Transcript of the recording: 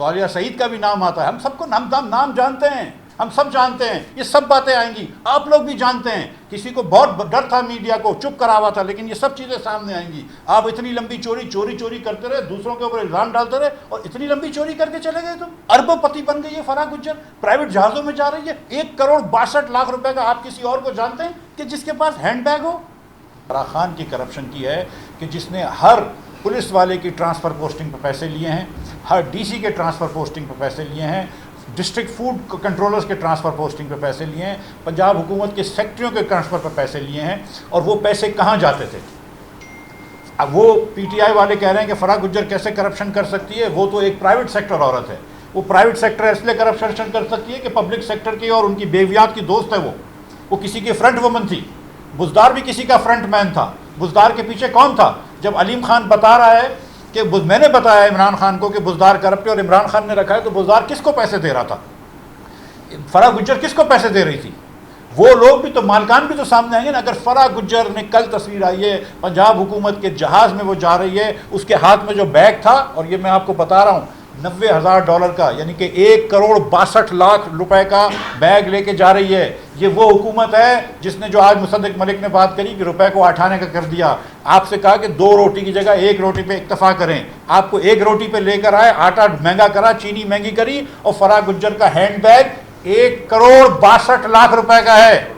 صالحہ سعید کا بھی نام آتا ہے، ہم سب کو نام جانتے ہیں، ہم سب جانتے ہیں، یہ سب باتیں آئیں گی، آپ لوگ بھی جانتے ہیں۔ کسی کو بہت ڈر تھا میڈیا کو، چپ کرا ہوا تھا، لیکن یہ سب چیزیں سامنے آئیں گی۔ آپ اتنی لمبی چوری کرتے رہے، دوسروں کے اوپر الزام ڈالتے رہے، اور اتنی لمبی چوری کر کے چلے گئے تم۔ اربوں پتی بن گئی ہے فرح گجر، پرائیویٹ جہازوں میں جا رہی ہے۔ 1,62,00,000 روپے کا آپ کسی اور کو جانتے ہیں کہ جس کے پاس ہینڈ بیگ ہو؟ فرح خان کی کرپشن کی ہے کہ جس نے ہر پولیس والے کی ٹرانسفر پوسٹنگ پہ پیسے لیے ہیں، ہر ڈی سی کے ٹرانسفر پوسٹنگ پہ پیسے لیے ہیں، ڈسٹرکٹ فوڈ کنٹرولرز کے ٹرانسفر پوسٹنگ پہ پیسے لیے ہیں، پنجاب حکومت کے سیکٹریوں کے ٹرانسفر پہ پیسے لیے ہیں۔ اور وہ پیسے کہاں جاتے تھے؟ اب وہ پی ٹی آئی والے کہہ رہے ہیں کہ فرح گجر کیسے کرپشن کر سکتی ہے، وہ تو ایک پرائیویٹ سیکٹر عورت ہے۔ وہ پرائیویٹ سیکٹر اس لیے کرپشن کر سکتی ہے کہ پبلک سیکٹر کی اور ان کی بیویات کی دوست ہے۔ وہ کسی کی فرنٹ وومن تھی۔ بزدار بھی کسی کا فرنٹ مین تھا۔ بزدار کے پیچھے کون تھا؟ جب علیم خان بتا رہا ہے کہ میں نے بتایا عمران خان کو کہ بزدار کرپٹ ہے اور عمران خان نے رکھا ہے، تو بزدار کس کو پیسے دے رہا تھا؟ فرح گجر کس کو پیسے دے رہی تھی؟ وہ لوگ بھی تو، مالکان بھی تو سامنے آئیں گے نا۔ اگر فرح گجر نے، کل تصویر آئی ہے پنجاب حکومت کے جہاز میں وہ جا رہی ہے، اس کے ہاتھ میں جو بیگ تھا، اور یہ میں آپ کو بتا رہا ہوں $90,000 کا، یعنی کہ 1,62,00,000 روپے کا بیگ لے کے جا رہی ہے۔ یہ وہ حکومت ہے جس نے، جو آج مصدق ملک نے بات کری کہ روپے کو 8 کا کر دیا، آپ سے کہا کہ 2 روٹی کی جگہ 1 روٹی پہ اکتفا کریں، آپ کو 1 روٹی پہ لے کر آئے، آٹا مہنگا کرا، چینی مہنگی کری، اور فرح گجر کا ہینڈ بیگ 1,62,00,000 روپے کا ہے۔